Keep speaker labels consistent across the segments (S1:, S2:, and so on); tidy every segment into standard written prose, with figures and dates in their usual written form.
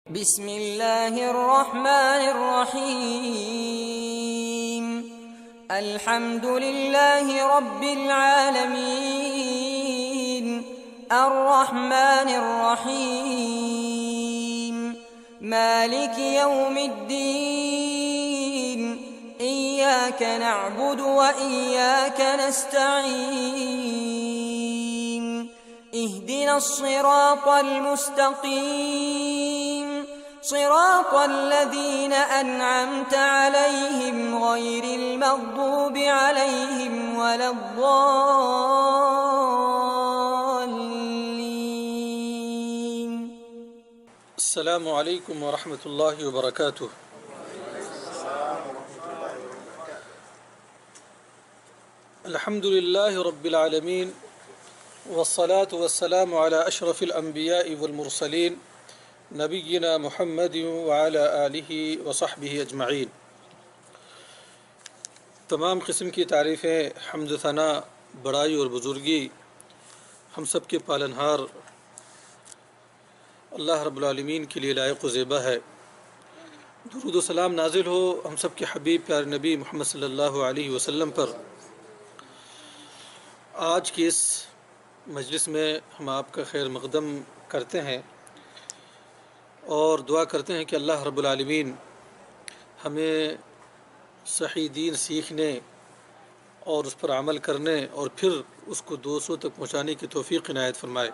S1: بسم الله الرحمن الرحيم. الحمد لله رب العالمين الرحمن الرحيم مالك يوم الدين إياك نعبد وإياك نستعين اهدنا الصراط المستقيم صراط الذين أنعمت عليهم غير المغضوب عليهم ولا الضالين.
S2: السلام عليكم ورحمة الله وبركاته. الحمد لله رب العالمين والصلاة والسلام على أشرف الأنبياء والمرسلين نبينا محمد وعلى آلہ وصحبہ اجمعین. تمام قسم کی تعریفیں، حمد و ثنا، بڑائی اور بزرگی ہم سب کے پالنہار اللہ رب العالمین کے لیے لائق و زیبا ہے. درود و سلام نازل ہو ہم سب کے حبیب پیارے نبی محمد صلی اللہ علیہ وسلم پر. آج کی اس مجلس میں ہم آپ کا خیر مقدم کرتے ہیں اور دعا کرتے ہیں کہ اللہ رب العالمین ہمیں صحیح دین سیکھنے اور اس پر عمل کرنے اور پھر اس کو دوسروں تک پہنچانے کی توفیق عنایت فرمائے.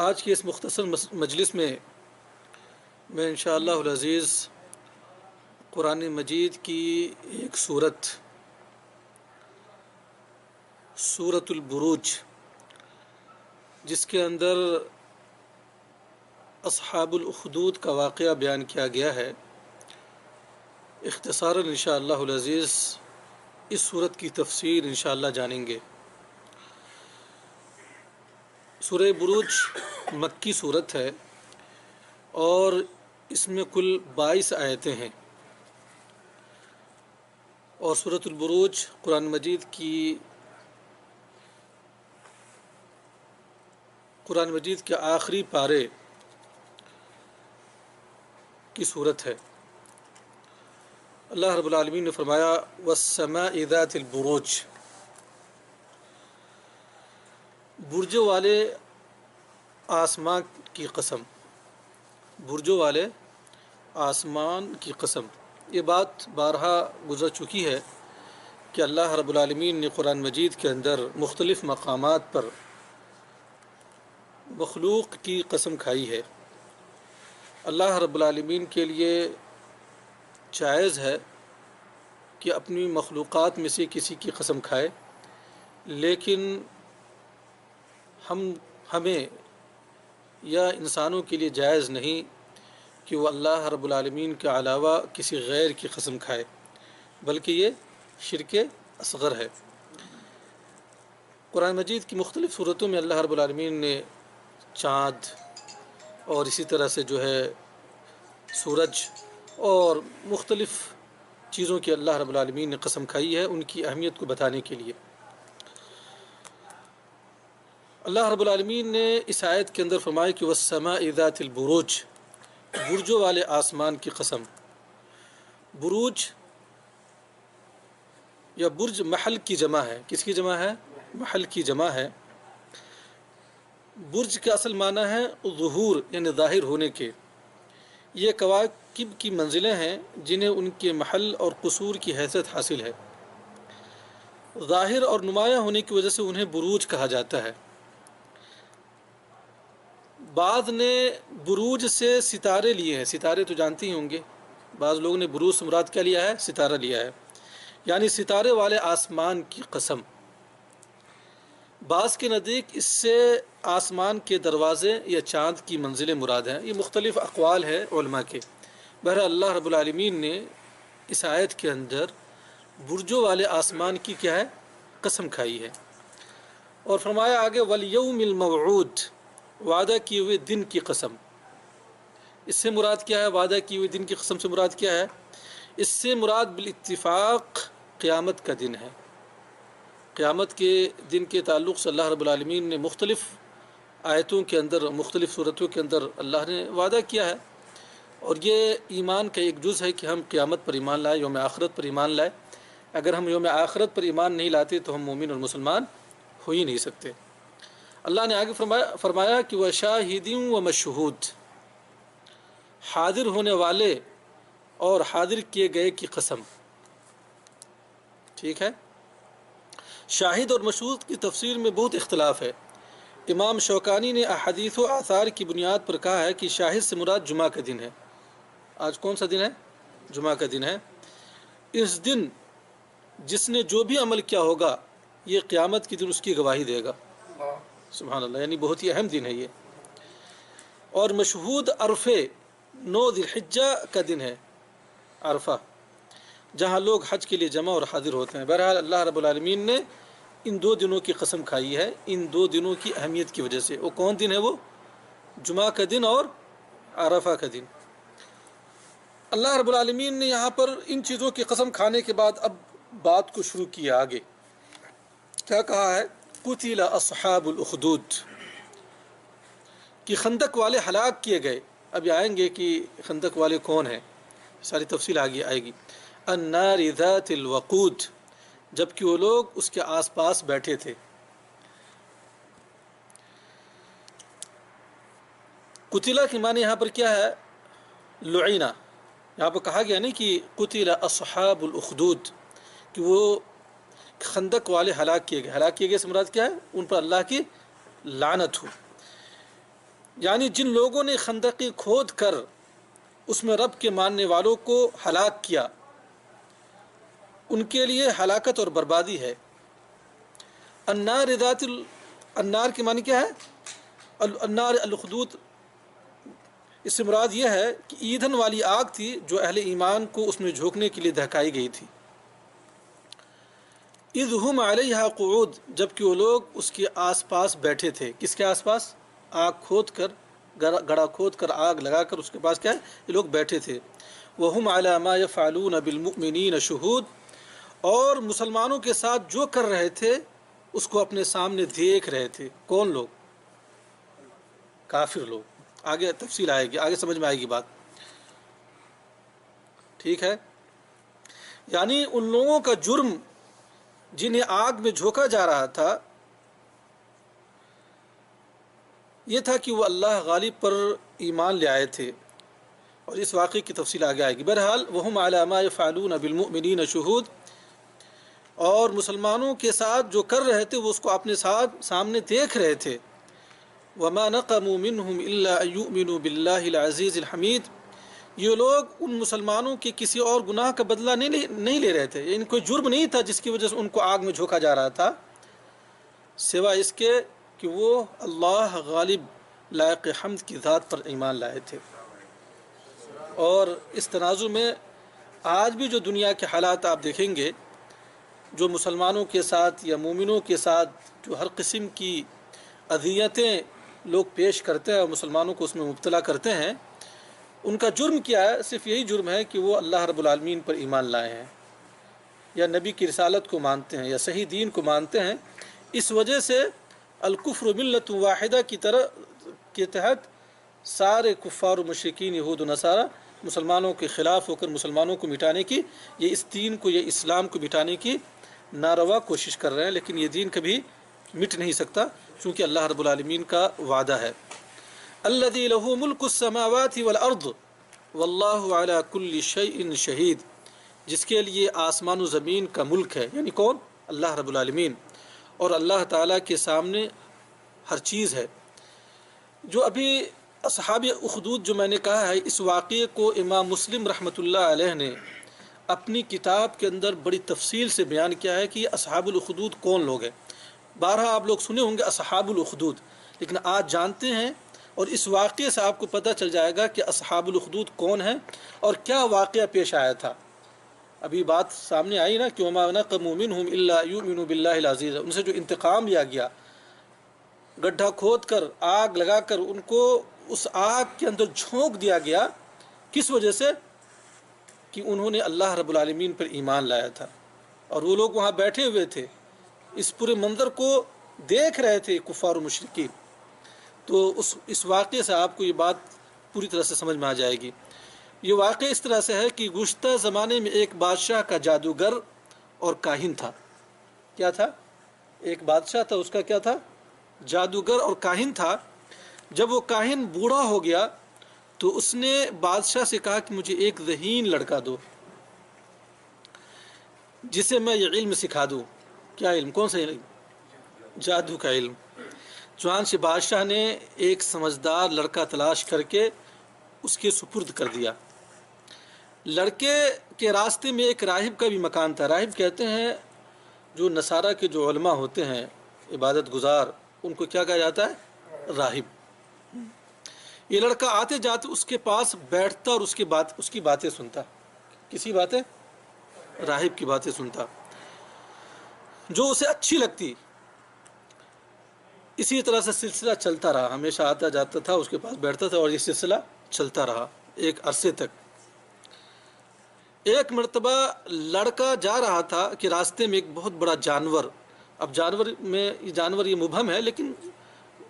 S2: آج کی اس مختصر مجلس میں انشاءاللہ العزیز قرآن مجید کی ایک سورۃ البروج، جس کے اندر اصحاب الاخدود کا واقعہ بیان کیا گیا ہے، اختصاراً انشاءاللہ العزیز اس سورت کی تفسیر انشاءاللہ جانیں گے. سورہ بروج مکی سورت ہے اور اس میں کل 22 آیتیں ہیں، اور سورۃ البروج قرآن مجید کے آخری پارے کی صورت ہے. اللہ رب العالمین نے فرمایا وَالسَّمَاءِ ذَاتِ الْبُرُوجِ، برجوں والے آسمان کی قسم، برجوں والے آسمان کی قسم. یہ بات بارہا گزر چکی ہے کہ اللہ رب العالمین نے قرآن مجید کے اندر مختلف مقامات پر مخلوق کی قسم کھائی ہے. اللہ رب العالمین کے لیے جائز ہے کہ اپنی مخلوقات میں سے کسی کی قسم کھائے، لیکن ہمیں یا انسانوں کے لیے جائز نہیں کہ وہ اللہ رب العالمین کے علاوہ کسی غیر کی قسم کھائے، بلکہ یہ شرک اصغر ہے. قرآن مجید کی مختلف صورتوں میں اللہ رب العالمین نے چاند اور اسی طرح سے سورج اور مختلف چیزوں کی اللہ رب العالمین نے قسم کھائی ہے ان کی اہمیت کو بتانے کے لیے. اللہ رب العالمین نے اس آیت کے اندر فرمایا کہ وَالسَّمَاءِ ذَاتِ الْبُرُوجِ، برجوں والے آسمان کی قسم. بروج یا برج محل کی جمع ہے. کس کی جمع ہے؟ محل کی جمع ہے. برج کا اصل معنی ہے ظہور، یعنی ظاہر ہونے کے. یہ کواکب کی منزلیں ہیں جنہیں ان کے محل اور قصور کی حیثیت حاصل ہے. ظاہر اور نمایاں ہونے کی وجہ سے انہیں بروج کہا جاتا ہے. بعض نے بروج سے ستارے لیے ہیں. ستارے تو جانتے ہی ہوں گے. بعض لوگوں نے بروج سے مراد کیا لیا ہے؟ ستارہ لیا ہے، یعنی ستارے والے آسمان کی قسم. بعض کے نزدیک اس سے آسمان کے دروازے یا چاند کی منزلیں مراد ہیں. یہ مختلف اقوال ہے علماء کے. بہرحال اللہ رب العالمین نے اس آیت کے اندر برجوں والے آسمان کی کیا ہے؟ قسم کھائی ہے، اور فرمایا آگے وَالْيَوْمِ الْمَوْعُودِ، وعدہ کیے ہوئے دن کی قسم. اس سے مراد کیا ہے؟ وعدہ کیے ہوئے دن کی قسم سے مراد کیا ہے؟ اس سے مراد بالاتفاق قیامت کا دن ہے. قیامت کے دن کے تعلق سے اللہ رب العالمین نے مختلف آیتوں کے اندر، مختلف صورتوں کے اندر اللہ نے وعدہ کیا ہے، اور یہ ایمان کا ایک جز ہے کہ ہم قیامت پر ایمان لائیں، یوم آخرت پر ایمان لائیں۔ اگر ہم یوم آخرت پر ایمان نہیں لاتے تو ہم مومن اور مسلمان ہو ہی نہیں سکتے۔ اللہ نے آگے فرمایا کہ وہ شاہدین و مشہود، حاضر ہونے والے اور حاضر کیے گئے کی قسم۔ ٹھیک ہے، شاہد اور مشہود کی تفسیر میں بہت اختلاف ہے۔ امام شوکانی نے احادیث و آثار کی بنیاد پر کہا ہے کہ شاہد سے مراد جمعہ کا دن ہے۔ آج کون سا دن ہے؟ جمعہ کا دن ہے۔ اس دن جس نے جو بھی عمل کیا ہوگا یہ قیامت کے دن اس کی گواہی دے گا۔ سبحان اللہ، یعنی بہت ہی اہم دن ہے یہ۔ اور مشہود عرفے 9 ذی الحجہ کا دن ہے، عرفہ، جہاں لوگ حج کے لیے جمع اور حاضر ہوتے ہیں۔ بہرحال اللہ رب العالمین نے ان 2 دنوں کی قسم کھائی ہے، ان 2 دنوں کی اہمیت کی وجہ سے۔ وہ کون دن ہے؟ وہ جمعہ کا دن اور عرفہ کا دن۔ اللہ رب العالمین نے یہاں پر ان چیزوں کی قسم کھانے کے بعد اب بات کو شروع کیا آگے۔ کیا کہا ہے؟ قتل اصحاب الاخدود، کہ خندق والے ہلاک کیے گئے۔ اب آئیں گے کہ خندق والے کون ہیں، ساری تفصیل آگے آئے گی۔ النار ذات الوقود، جبکہ وہ لوگ اس کے آس پاس بیٹھے تھے۔ قتلہ کی معنی یہاں پر کیا ہے؟ لعینہ۔ یہاں پر کہا گیا نہیں کہ قتل اصحاب الاخدود، کہ وہ خندق والے ہلاک کیے گئے۔ ہلاک کیے گئے سے مراد کیا ہے؟ ان پر اللہ کی لعنت ہو۔ یعنی جن لوگوں نے خندقیں کھود کر اس میں رب کے ماننے والوں کو ہلاک کیا، ان کے لیے ہلاکت اور بربادی ہے۔ النار ذات النار کی معنی کیا ہے؟ النار الخدود، اس سے مراد یہ ہے کہ ایندھن والی آگ تھی جو اہل ایمان کو اس میں جھونکنے کے لیے دہکائی گئی تھی۔ اذ ہم علیہا قعود، جبکہ وہ لوگ اس کے آس پاس بیٹھے تھے۔ کس کے آس پاس؟ آگ کھود کر، گڑھا کھود کر آگ لگا کر اس کے پاس کیا ہے؟ یہ لوگ بیٹھے تھے۔ وہم علی ما یفعلون بالمؤمنین شہود، اور مسلمانوں کے ساتھ جو کر رہے تھے اس کو اپنے سامنے دیکھ رہے تھے۔ کون لوگ؟ کافر لوگ۔ آگے تفصیل آئے گی، آگے سمجھ میں آئے گی بات۔ ٹھیک ہے، یعنی ان لوگوں کا جرم جنہیں آگ میں جھونکا جا رہا تھا یہ تھا کہ وہ اللہ غالب پر ایمان لے آئے تھے، اور اس واقعے کی تفصیل آگے آئے گی۔ بہرحال وہم علی ما یفعلون بالمؤمنین شہود، اور مسلمانوں کے ساتھ جو کر رہے تھے وہ اس کو اپنے ساتھ سامنے دیکھ رہے تھے۔ وما نقموا منهم الا ان يؤمنوا بالله العزيز الحمید، یہ لوگ ان مسلمانوں کے کسی اور گناہ کا بدلہ نہیں لے رہے تھے، یعنی کوئی جرم نہیں تھا جس کی وجہ سے ان کو آگ میں جھونکا جا رہا تھا، سوائے اس کے کہ وہ اللہ غالب لائق حمد کی ذات پر ایمان لائے تھے۔ اور اس تناظر میں آج بھی جو دنیا کے حالات آپ دیکھیں گے، جو مسلمانوں کے ساتھ یا مومنوں کے ساتھ جو ہر قسم کی اذیتیں لوگ پیش کرتے ہیں اور مسلمانوں کو اس میں مبتلا کرتے ہیں، ان کا جرم کیا ہے؟ صرف یہی جرم ہے کہ وہ اللہ رب العالمین پر ایمان لائے ہیں، یا نبی کی رسالت کو مانتے ہیں، یا صحیح دین کو مانتے ہیں۔ اس وجہ سے الکفر ملت واحدہ کی کے تحت سارے کفار و مشرکین یہود و نصارہ مسلمانوں کے خلاف ہو کر مسلمانوں کو مٹانے کی، یہ اس دین کو، یہ اسلام کو مٹانے کی ناروا کوشش کر رہے ہیں، لیکن یہ دین کبھی مٹ نہیں سکتا چونکہ اللہ رب العالمین کا وعدہ ہے۔ الذی لہ ملک السماوات والارض واللہ علی کل شیء شہید، جس کے لیے آسمان و زمین کا ملک ہے، یعنی کون؟ اللہ رب العالمین، اور اللہ تعالیٰ کے سامنے ہر چیز ہے۔ جو ابھی اصحاب اخدود جو میں نے کہا ہے، اس واقعے کو امام مسلم رحمۃ اللہ علیہ نے اپنی کتاب کے اندر بڑی تفصیل سے بیان کیا ہے کہ یہ اصحاب الاخدود کون لوگ ہیں۔ بارہا آپ لوگ سنے ہوں گے اصحاب الاخدود، لیکن آج جانتے ہیں، اور اس واقعے سے آپ کو پتہ چل جائے گا کہ اصحاب الاخدود کون ہیں اور کیا واقعہ پیش آیا تھا۔ ابھی بات سامنے آئی نا کہ وما نقموا منهم الا يؤمنوا بالله العزيز، ان سے جو انتقام لیا گیا، گڈھا کھود کر آگ لگا کر ان کو اس آگ کے اندر جھونک دیا گیا، کس وجہ سے؟ کہ انہوں نے اللہ رب العالمین پر ایمان لایا تھا، اور وہ لوگ وہاں بیٹھے ہوئے تھے، اس پورے منظر کو دیکھ رہے تھے کفار و مشرکین۔ تو اس واقعے سے آپ کو یہ بات پوری طرح سے سمجھ میں آ جائے گی۔ یہ واقعہ اس طرح سے ہے کہ گزشتہ زمانے میں ایک بادشاہ کا جادوگر اور کاہن تھا۔ کیا تھا؟ ایک بادشاہ تھا، اس کا کیا تھا؟ جادوگر اور کاہن تھا۔ جب وہ کاہن بوڑھا ہو گیا تو اس نے بادشاہ سے کہا کہ مجھے ایک ذہین لڑکا دو جسے میں یہ علم سکھا دوں۔ کیا علم؟ کون سا علم؟ جادو کا علم۔ چنانچہ بادشاہ نے ایک سمجھدار لڑکا تلاش کر کے اس کے سپرد کر دیا۔ لڑکے کے راستے میں ایک راہب کا بھی مکان تھا۔ راہب کہتے ہیں جو نصارہ کے جو علماء ہوتے ہیں، عبادت گزار، ان کو کیا کہا جاتا ہے؟ راہب۔ یہ لڑکا آتے جاتے اس کے پاس بیٹھتا اور اس کی باتیں سنتا۔ کسی باتیں؟ راہب کی باتیں سنتا جو اسے اچھی لگتی۔ اسی طرح سے سلسلہ چلتا رہا، ہمیشہ آتا جاتا تھا، اس کے پاس بیٹھتا تھا اور یہ سلسلہ چلتا رہا ایک عرصے تک۔ ایک مرتبہ لڑکا جا رہا تھا کہ راستے میں ایک بہت بڑا جانور، اب جانور یہ مبہم ہے، لیکن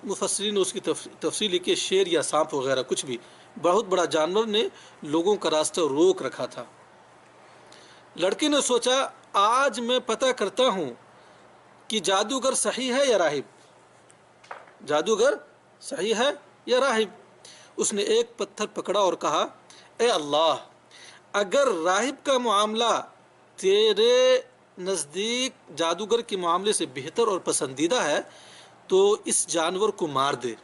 S2: مفسرین نے اس کی تفصیل لکھی، شیر یا سانپ وغیرہ کچھ بھی، بہت بڑا جانور نے لوگوں کا راستہ روک رکھا تھا۔ لڑکے نے سوچا آج میں پتہ کرتا ہوں کہ جادوگر صحیح ہے یا راہب، جادوگر صحیح ہے یا راہب۔ اس نے ایک پتھر پکڑا اور کہا اے اللہ، اگر راہب کا معاملہ تیرے نزدیک جادوگر کے معاملے سے بہتر اور پسندیدہ ہے تو اس جانور کو مار دے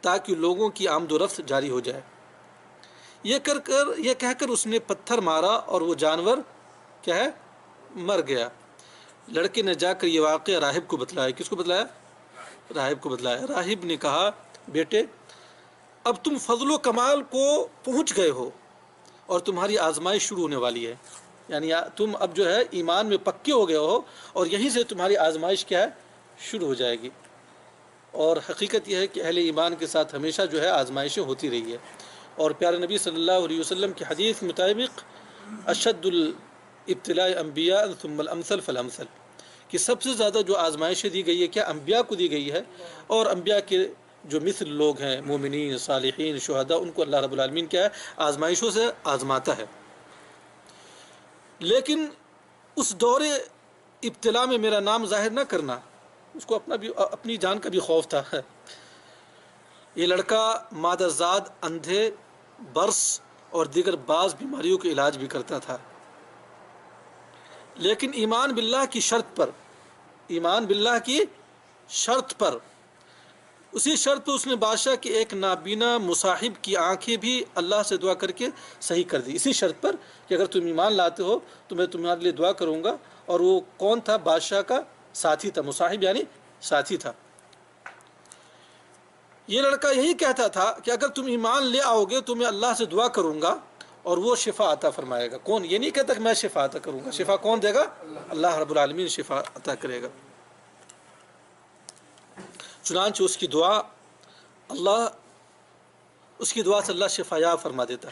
S2: تاکہ لوگوں کی آمد و رفت جاری ہو جائے۔ یہ کہہ کر اس نے پتھر مارا اور وہ جانور کیا ہے؟ مر گیا۔ لڑکے نے جا کر یہ واقعہ راہب کو بتلایا۔ کس کو بتلایا؟ راہب کو بتلایا۔ راہب نے کہا بیٹے، اب تم فضل و کمال کو پہنچ گئے ہو اور تمہاری آزمائش شروع ہونے والی ہے، یعنی تم اب جو ہے ایمان میں پکے ہو گئے ہو اور یہیں سے تمہاری آزمائش کیا ہے؟ شروع ہو جائے گی۔ اور حقیقت یہ ہے کہ اہل ایمان کے ساتھ ہمیشہ جو ہے آزمائشیں ہوتی رہی ہے، اور پیارے نبی صلی اللہ علیہ وسلم کی حدیث کے مطابق اشد الابتلاء انبیاء ثم الامثل فالامثل، کہ سب سے زیادہ جو آزمائشیں دی گئی ہے کیا؟ انبیاء کو دی گئی ہے، اور انبیاء کے جو مثل لوگ ہیں، مومنین، صالحین، شہداء، ان کو اللہ رب العالمین کیا ہے؟ آزمائشوں سے آزماتا ہے۔ لیکن اس دور ابتلاء میں میرا نام ظاہر نہ کرنا، اس کو اپنی جان کا بھی خوف تھا۔ یہ لڑکا مادہ زاد، اندھے، برس اور دیگر بعض بیماریوں کے علاج بھی کرتا تھا، لیکن ایمان باللہ کی شرط پر اسی شرط پہ اس نے بادشاہ کے ایک نابینا مصاحب کی آنکھیں بھی اللہ سے دعا کر کے صحیح کر دی، اسی شرط پر کہ اگر تم ایمان لاتے ہو تو میں تمہارے لیے دعا کروں گا۔ اور وہ کون تھا؟ بادشاہ کا ساتھی تھا، مصاحب یعنی ساتھی تھا۔ یہ لڑکا یہی کہتا تھا کہ اگر تم ایمان لے آؤ گے تو میں اللہ سے دعا کروں گا اور وہ شفا عطا فرمائے گا۔ کون؟ یہ نہیں کہتا کہ میں شفا عطا کروں گا، شفا کون دے گا؟ اللہ رب العالمین شفا عطا کرے گا۔ چنانچہ اس کی دعا سے اللہ شفا یاب فرما دیتا،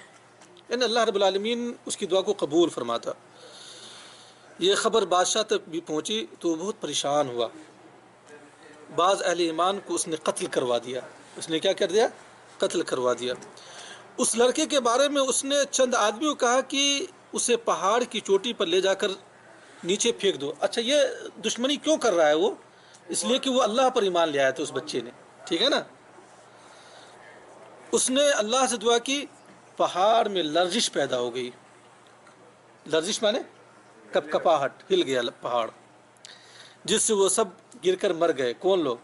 S2: یعنی اللہ رب العالمین اس کی دعا کو قبول فرماتا۔ یہ خبر بادشاہ تک بھی پہنچی تو وہ بہت پریشان ہوا۔ بعض اہل ایمان کو اس نے قتل کروا دیا۔ اس نے کیا کر دیا؟ قتل کروا دیا۔ اس لڑکے کے بارے میں اس نے چند آدمیوں کو کہا کہ اسے پہاڑ کی چوٹی پر لے جا کر نیچے پھینک دو۔ اچھا، یہ دشمنی کیوں کر رہا ہے وہ؟ اس لیے کہ وہ اللہ پر ایمان لے آیا تھا اس بچے نے، ٹھیک ہے نا۔ اس نے اللہ سے دعا کی، پہاڑ میں لرزش پیدا ہو گئی۔ لرزش مانے کپ کپاہٹ، ہل گیا پہاڑ، جس سے وہ سب گر کر مر گئے۔ کون لوگ؟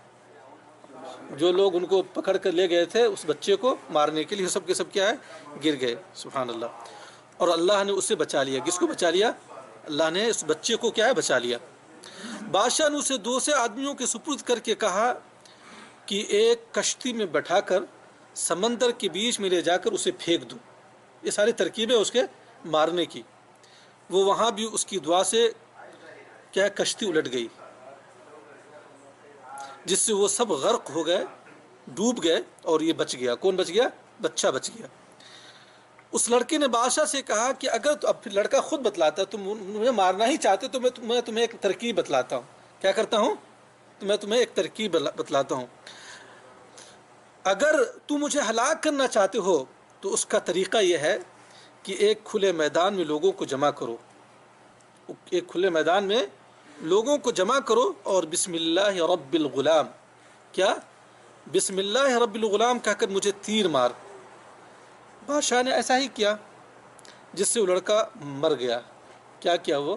S2: جو لوگ ان کو پکڑ کر لے گئے تھے اس بچے کو مارنے کے لیے، سب کے سب کیا ہے؟ گر گئے۔ سبحان اللہ۔ اور اللہ نے اسے بچا لیا۔ کس کو بچا لیا؟ اللہ نے اس بچے کو کیا ہے؟ بچا لیا۔ بادشاہ نے اسے دوسرے آدمیوں کے سپرد کر کے کہا کہ ایک کشتی میں بٹھا کر سمندر کے بیچ میں لے جا کر اسے پھینک دو۔ یہ ساری ترکیبیں اس کے مارنے کی۔ وہ وہاں بھی اس کی دعا سے کیا کشتی الٹ گئی، جس سے وہ سب غرق ہو گئے، ڈوب گئے، اور یہ بچ گیا۔ کون بچ گیا؟ بچہ بچ گیا۔ اس لڑکے نے بادشاہ سے کہا کہ اگر تو اب پھر لڑکا خود بتلاتا تم مجھے مارنا ہی چاہتے تو میں تمہیں ایک ترکیب بتلاتا ہوں۔ کیا کرتا ہوں؟ میں تمہیں ایک ترکیب بتلاتا ہوں۔ اگر تو مجھے ہلاک کرنا چاہتے ہو تو اس کا طریقہ یہ ہے کہ ایک کھلے میدان میں لوگوں کو جمع کرو، ایک کھلے میدان میں لوگوں کو جمع کرو اور بسم اللہ رب الغلام، کیا بسم اللہ رب الغلام کہہ کر مجھے تیر مار۔ بادشاہ نے ایسا ہی کیا، جس سے وہ لڑکا مر گیا۔ کیا کیا وہ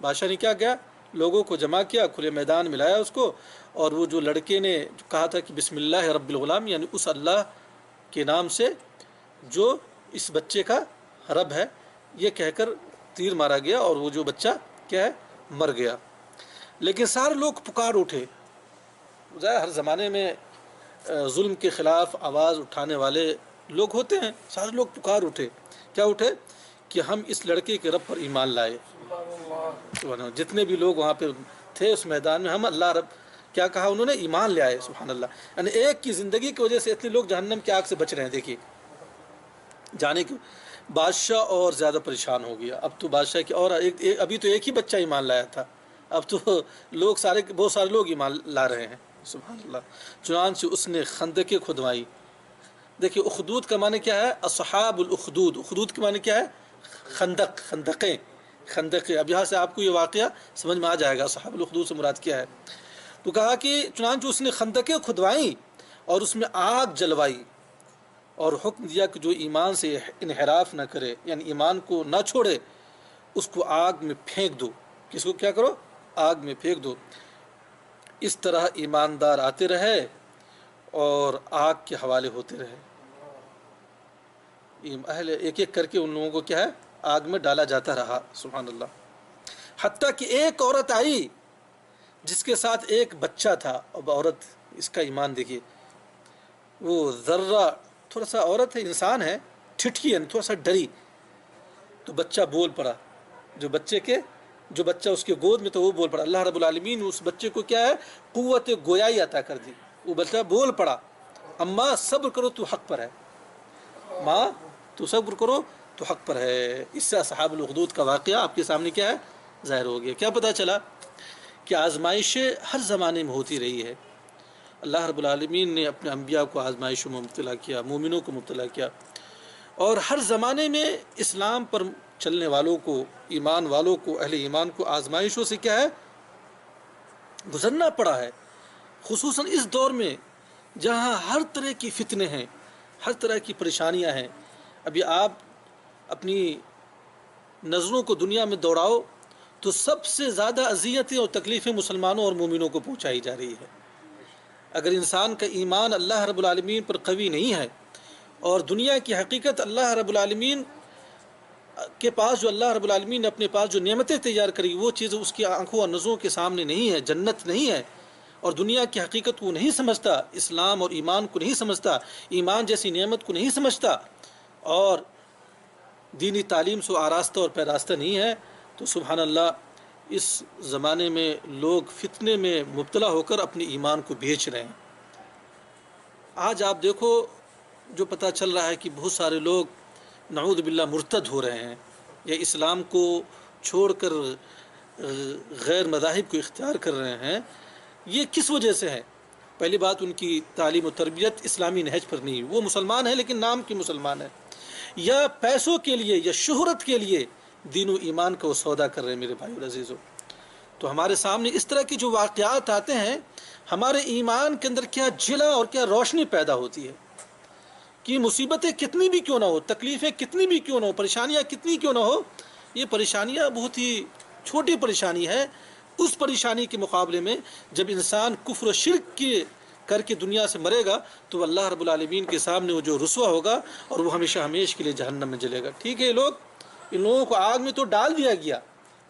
S2: بادشاہ نے کیا کیا؟ لوگوں کو جمع کیا، کھلے میدان میں لایا اس کو، اور وہ جو لڑکے نے کہا تھا کہ بسم اللہ رب الغلام، یعنی اس اللہ کے نام سے جو اس بچے کا رب ہے، یہ کہہ کر تیر مارا گیا، اور وہ جو بچہ کیا ہے، مر گیا۔ لیکن سارے لوگ پکار اٹھے۔ ہر زمانے میں ظلم کے خلاف آواز اٹھانے والے لوگ ہوتے ہیں، سارے لوگ پکار اٹھے۔ کیا اٹھے؟ کہ ہم اس لڑکے کے رب پر ایمان لائے۔ جتنے بھی لوگ وہاں پہ تھے اس میدان میں، ہم اللہ رب، کیا کہا انہوں نے؟ ایمان لے آئے۔ سبحان اللہ، یعنی ایک کی زندگی کی وجہ سے اتنے لوگ جہنم کی آگ سے بچ رہے ہیں۔ دیکھیے جانے کی بادشاہ اور زیادہ پریشان ہو گیا۔ اب تو بادشاہ کی، اور ابھی تو ایک ہی بچہ ایمان لایا تھا، اب تو لوگ بہت سارے لوگ ایمان لا رہے ہیں۔ سبحان اللہ۔ چنانچہ اس نے خندقیں کھدوائی۔ دیکھیے اخدود کا معنی کیا ہے؟ اصحاب الاخدود، اخدود کے معنی کیا ہے؟ خندق، خندقیں، خندقیں۔ اب یہاں سے آپ کو یہ واقعہ سمجھ میں آ جائے گا صحاب الاخدود سے مراد کیا ہے۔ تو کہا کہ چنانچہ اس نے خندقیں کھدوائیں اور اس میں آگ جلوائی، اور حکم دیا کہ جو ایمان سے انحراف نہ کرے، یعنی ایمان کو نہ چھوڑے، اس کو آگ میں پھینک دو۔ کس کو کیا کرو؟ آگ میں پھینک دو۔ اس طرح ایماندار آتے رہے اور آگ کے حوالے ہوتے رہے۔ ایک ایک کر کے ان لوگوں کو کیا ہے؟ آگ میں ڈالا جاتا رہا۔ سبحان اللہ۔ حتیٰ کہ ایک عورت آئی جس کے ساتھ ایک بچہ تھا۔ اب عورت، اس کا ایمان دیکھیے، وہ ذرہ، تھوڑا سا عورت ہے، انسان ہے، ٹھٹکی ہے، تھوڑا سا ڈری، تو بچہ بول پڑا۔ جو بچہ اس کے گود میں تو وہ بول پڑا۔ اللہ رب العالمین نے اس بچے کو کیا ہے؟ قوت گویائی عطا کر دی۔ وہ بچہ بول پڑا، اماں صبر کرو تو حق پر ہے، ماں تو صبر کرو تو حق پر ہے۔ اس سے اصحاب الاخدود کا واقعہ آپ کے سامنے کیا ہے؟ ظاہر ہو گیا۔ کیا پتہ چلا؟ کہ آزمائشیں ہر زمانے میں ہوتی رہی ہے۔ اللہ رب العالمین نے اپنے انبیاء کو آزمائشوں میں مبتلا کیا، مومنوں کو مبتلا کیا، اور ہر زمانے میں اسلام پر چلنے والوں کو، ایمان والوں کو، اہل ایمان کو آزمائشوں سے کیا ہے؟ گزرنا پڑا ہے۔ خصوصاً اس دور میں جہاں ہر طرح کی فتنے ہیں، ہر طرح کی پریشانیاں ہیں۔ ابھی آپ اپنی نظروں کو دنیا میں دوڑاؤ تو سب سے زیادہ اذیتیں اور تکلیفیں مسلمانوں اور مومنوں کو پہنچائی جا رہی ہے۔ اگر انسان کا ایمان اللہ رب العالمین پر قوی نہیں ہے، اور دنیا کی حقیقت اللہ رب العالمین کے پاس، جو اللہ رب العالمین نے اپنے پاس جو نعمتیں تیار کری، وہ چیز اس کی آنکھوں اور نظروں کے سامنے نہیں ہے، جنت نہیں ہے، اور دنیا کی حقیقت کو نہیں سمجھتا، اسلام اور ایمان کو نہیں سمجھتا، ایمان جیسی نعمت کو نہیں سمجھتا، اور دینی تعلیم سے آراستہ اور پیراستہ نہیں ہے، تو سبحان اللہ اس زمانے میں لوگ فتنے میں مبتلا ہو کر اپنے ایمان کو بیچ رہے ہیں۔ آج آپ دیکھو جو پتہ چل رہا ہے کہ بہت سارے لوگ نعوذ باللہ مرتد ہو رہے ہیں، یا اسلام کو چھوڑ کر غیر مذاہب کو اختیار کر رہے ہیں۔ یہ کس وجہ سے ہے؟ پہلی بات، ان کی تعلیم و تربیت اسلامی نہج پر نہیں، وہ مسلمان ہیں لیکن نام کی مسلمان ہیں، یا پیسوں کے لیے یا شہرت کے لیے دین و ایمان کا وہ سودا کر رہے ہیں۔ میرے بھائیو عزیزو، تو ہمارے سامنے اس طرح کی جو واقعات آتے ہیں، ہمارے ایمان کے اندر کیا جلا اور کیا روشنی پیدا ہوتی ہے کہ مصیبتیں کتنی بھی کیوں نہ ہو، تکلیفیں کتنی بھی کیوں نہ ہو، پریشانیاں کتنی کیوں نہ ہو، یہ پریشانیاں بہت ہی چھوٹی پریشانی ہے اس پریشانی کے مقابلے میں جب انسان کفر و شرک کر کے دنیا سے مرے گا تو اللہ رب العالمین کے سامنے وہ جو رسوا ہوگا اور وہ ہمیشہ ہمیشہ کے لیے جہنم میں جلے گا۔ ٹھیک ہے، ان لوگوں کو آگ میں تو ڈال دیا گیا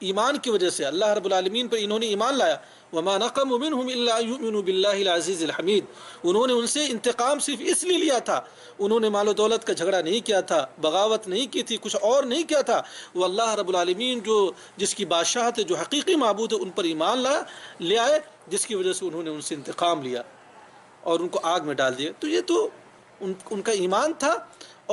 S2: ایمان کی وجہ سے، اللہ رب العالمین پر انہوں نے ایمان لایا۔ وما نقموا منهم الا يؤمنوا بالله العزيز الحمید، انہوں نے ان سے انتقام صرف اس لیے لیا تھا، انہوں نے مال و دولت کا جھگڑا نہیں کیا تھا، بغاوت نہیں کی تھی، کچھ اور نہیں کیا تھا، وہ اللہ رب العالمین جس کی بادشاہت ہے، جو حقیقی معبود ہے، ان پر ایمان لے آئے، جس کی وجہ سے انہوں نے ان سے انتقام لیا اور ان کو آگ میں ڈال دیا۔ تو یہ تو ان کا ایمان تھا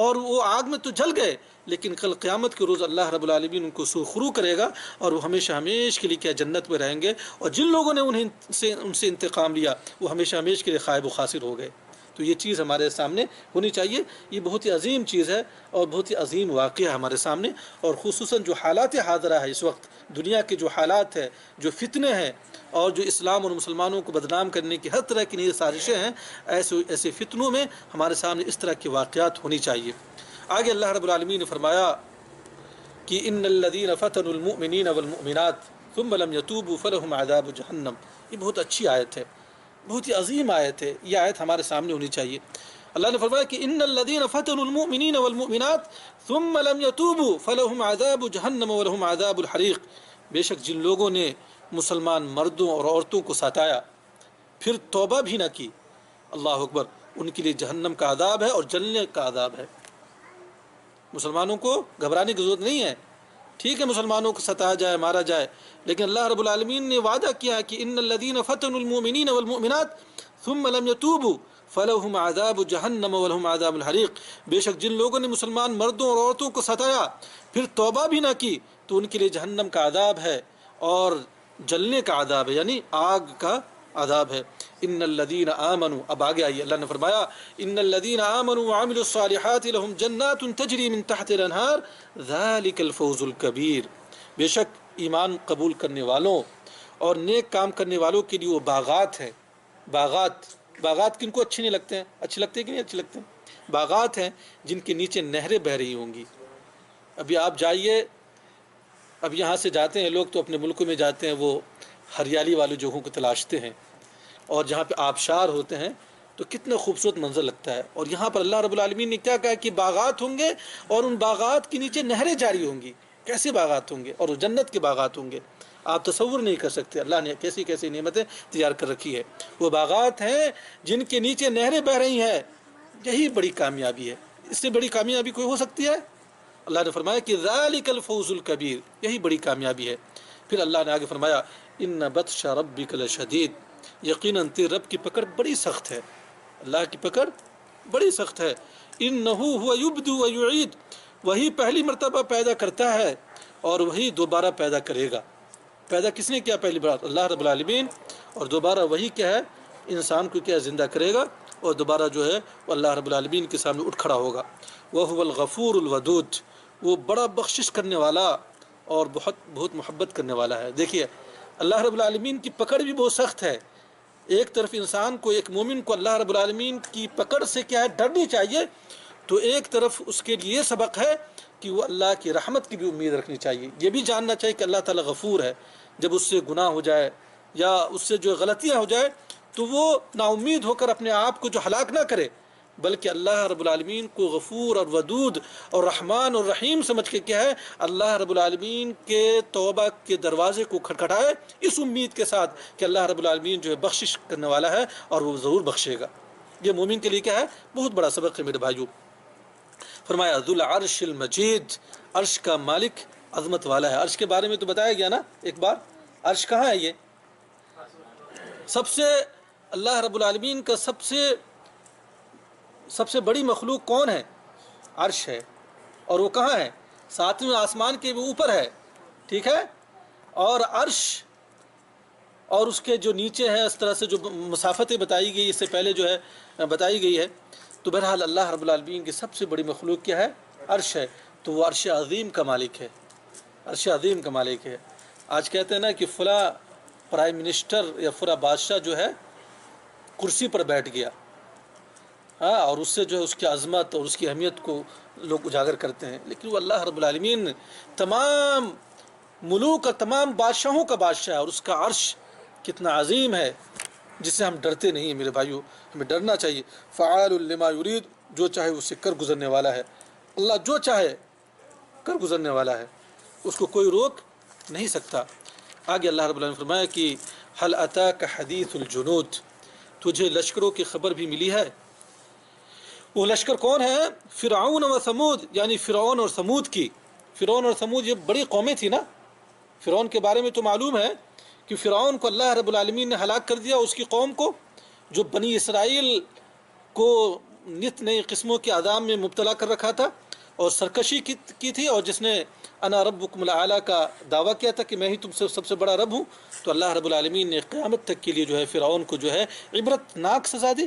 S2: اور وہ آگ میں تو جل گئے، لیکن کل قیامت کے روز اللہ رب العالمین ان کو سرخرو کرے گا اور وہ ہمیشہ ہمیشہ کے لیے کیا جنت میں رہیں گے، اور جن لوگوں نے ان سے انتقام لیا وہ ہمیشہ ہمیشہ کے لیے خائب و خاسر ہو گئے۔ تو یہ چیز ہمارے سامنے ہونی چاہیے. یہ بہت ہی عظیم چیز ہے اور بہت ہی عظیم واقعہ ہے ہمارے سامنے. اور خصوصاً جو حالات حاضرہ ہے اس وقت دنیا کے جو حالات ہے، جو فتنے ہیں اور جو اسلام اور مسلمانوں کو بدنام کرنے کی ہر طرح کی نئی سازشیں ہیں، ایسے فتنوں میں ہمارے سامنے اس طرح کے واقعات ہونی چاہیے. آگے اللہ رب العالمین نے فرمایا کہ ان الذین فتنوا المؤمنین والمؤمنات ثم لم يتوبوا فلهم عذاب جہنم. یہ بہت اچھی آیت ہے، بہت ہی عظیم آیت ہے. یہ آیت ہمارے سامنے ہونی چاہیے. اللہ نے فرمایا کہ ان الذین فتنوا المؤمنین والمؤمنات ثم لم يتوبوا فلهم عذاب جہنم ولهم عذاب الحریق. بے شک جن لوگوں نے مسلمان مردوں اور عورتوں کو ستایا پھر توبہ بھی نہ کی، اللہ اکبر، ان کے لیے جہنم کا عذاب ہے اور جلنے کا عذاب ہے. مسلمانوں کو گھبرانے کی ضرورت نہیں ہے. ٹھیک ہے مسلمانوں کو ستایا جائے، مارا جائے، لیکن اللہ رب العالمین نے وعدہ کیا کہ ان الذین فتنوا المؤمنین والمؤمنات ثم لم يتوبوا فلهم عذاب جہنم ولهم عذاب الحریق. بے شک جن لوگوں نے مسلمان مردوں اور عورتوں کو ستایا پھر توبہ بھی نہ کی تو ان کے لیے جہنم کا عذاب ہے اور جلنے کا عذاب ہے، یعنی آگ کا عذاب ہے. ان الذین آمنوا، اب آگے آئیے، اللہ نے فرمایا ان الذین آمنوا وعملوا الصالحات لهم جنات تجری من تحت الانہار ذلک الفوز الکبیر. بے شک ایمان قبول کرنے والوں اور نیک کام کرنے والوں کے لیے وہ باغات ہیں. باغات کن کو اچھے نہیں لگتے ہیں؟ اچھے لگتے ہیں کہ نہیں اچھے لگتے ہیں؟ باغات ہیں جن کے نیچے نہریں بہہ رہی ہوں گی. ابھی آپ جائیے، اب یہاں سے جاتے ہیں لوگ تو اپنے ملکوں میں جاتے ہیں، وہ ہریالی والی جگہوں کو تلاشتے ہیں اور جہاں پہ آبشار ہوتے ہیں تو کتنا خوبصورت منظر لگتا ہے. اور یہاں پر اللہ رب العالمین نے کیا کہا کہ باغات ہوں گے اور ان باغات کے نیچے نہریں جاری ہوں گی. کیسے باغات ہوں گے؟ اور وہ جنت کے باغات ہوں گے. آپ تصور نہیں کر سکتے اللہ نے کیسی کیسی نعمتیں تیار کر رکھی ہے. وہ باغات ہیں جن کے نیچے نہریں بہہ رہی ہیں. یہی بڑی کامیابی ہے. اس سے بڑی کامیابی کوئی ہو سکتی ہے؟ اللہ نے فرمایا کہ ذالک الفوز الکبیر، یہی بڑی کامیابی ہے. پھر اللہ نے آگے فرمایا ان بطش ربک لشدید، یقیناً تیرے رب کی پکڑ بڑی سخت ہے. اللہ کی پکڑ بڑی سخت ہے. انہ هو یبدئ ویعید، وہی پہلی مرتبہ پیدا کرتا ہے اور وہی دوبارہ پیدا کرے گا. پیدا کس نے کیا پہلی بار؟ اللہ رب العالمین. اور دوبارہ وہی کیا ہے؟ انسان کو کیا زندہ کرے گا اور دوبارہ جو ہے وہ اللہ رب العالمین کے سامنے اٹھ کھڑا ہوگا. وَهُوَ الْغَفُورُ الْوَدُودُ، وہ بڑا بخشش کرنے والا اور بہت محبت کرنے والا ہے. دیکھیے اللہ رب العالمین کی پکڑ بھی بہت سخت ہے. ایک طرف انسان کو، ایک مومن کو اللہ رب العالمین کی پکڑ سے کیا ہے؟ ڈرنی چاہیے. تو ایک طرف اس کے لیے یہ سبق ہے کہ وہ اللہ کی رحمت کی بھی امید رکھنی چاہیے. یہ بھی جاننا چاہیے کہ اللہ تعالیٰ غفور ہے. جب اس سے گناہ ہو جائے یا اس سے جو غلطیاں ہو جائے تو وہ نا امید ہو کر اپنے آپ کو جو ہلاک نہ کرے، بلکہ اللہ رب العالمین کو غفور اور ودود اور رحمان اور رحیم سمجھ کے کیا ہے اللہ رب العالمین کے توبہ کے دروازے کو کھٹکھٹائے، اس امید کے ساتھ کہ اللہ رب العالمین جو ہے بخشش کرنے والا ہے اور وہ ضرور بخشے گا. یہ مومن کے لیے کیا ہے؟ بہت بڑا سبق ہے میرے بھائیو. فرمایا ذو العرش المجید، عرش کا مالک عظمت والا ہے. عرش کے بارے میں تو بتایا گیا نا ایک بار. عرش کہاں ہے؟ یہ سب سے اللہ رب العالمین کا سب سے بڑی مخلوق کون ہے؟ عرش ہے. اور وہ کہاں ہے؟ ساتویں آسمان کے بھی اوپر ہے. ٹھیک ہے. اور عرش اور اس کے جو نیچے ہے، اس طرح سے جو مسافتیں بتائی گئی، اس سے پہلے جو ہے بتائی گئی ہے. تو بہرحال اللہ رب العالمین کی سب سے بڑی مخلوق کیا ہے؟ عرش ہے. تو وہ عرش عظیم کا مالک ہے. عرش عظیم کا مالک ہے. آج کہتے ہیں نا کہ فلاں پرائم منسٹر یا فلاں بادشاہ جو ہے کرسی پر بیٹھ گیا، ہاں، اور اس سے جو ہے اس کی عظمت اور اس کی اہمیت کو لوگ اجاگر کرتے ہیں. لیکن وہ اللہ رب العالمین تمام ملوک اور تمام بادشاہوں کا بادشاہ ہے. اور اس کا عرش کتنا عظیم ہے جس سے ہم ڈرتے نہیں ہیں میرے بھائیو. ہمیں ڈرنا چاہیے. فعال لما یرید، جو چاہے اسے کر گزرنے والا ہے. اللہ جو چاہے کر گزرنے والا ہے، اس کو کوئی روک نہیں سکتا. آگے اللہ رب العالمین نے فرمایا کہ هل اتاک حدیث الجنود، تجھے لشکروں کی خبر بھی ملی ہے. وہ لشکر کون ہے؟ فرعون و ثمود، یعنی فرعون اور ثمود کی. فرعون اور ثمود یہ بڑی قومیں تھی نا. فرعون کے بارے میں تو معلوم ہے کہ فرعون کو اللہ رب العالمین نے ہلاک کر دیا، اس کی قوم کو جو بنی اسرائیل کو نت نئی قسموں کے عذاب میں مبتلا کر رکھا تھا اور سرکشی کی تھی، اور جس نے انا ربکم الاعلی کا دعویٰ کیا تھا کہ میں ہی تم سے سب سے بڑا رب ہوں. تو اللہ رب العالمین نے قیامت تک کے لیے جو ہے فرعون کو جو ہے عبرت ناک سزا دی.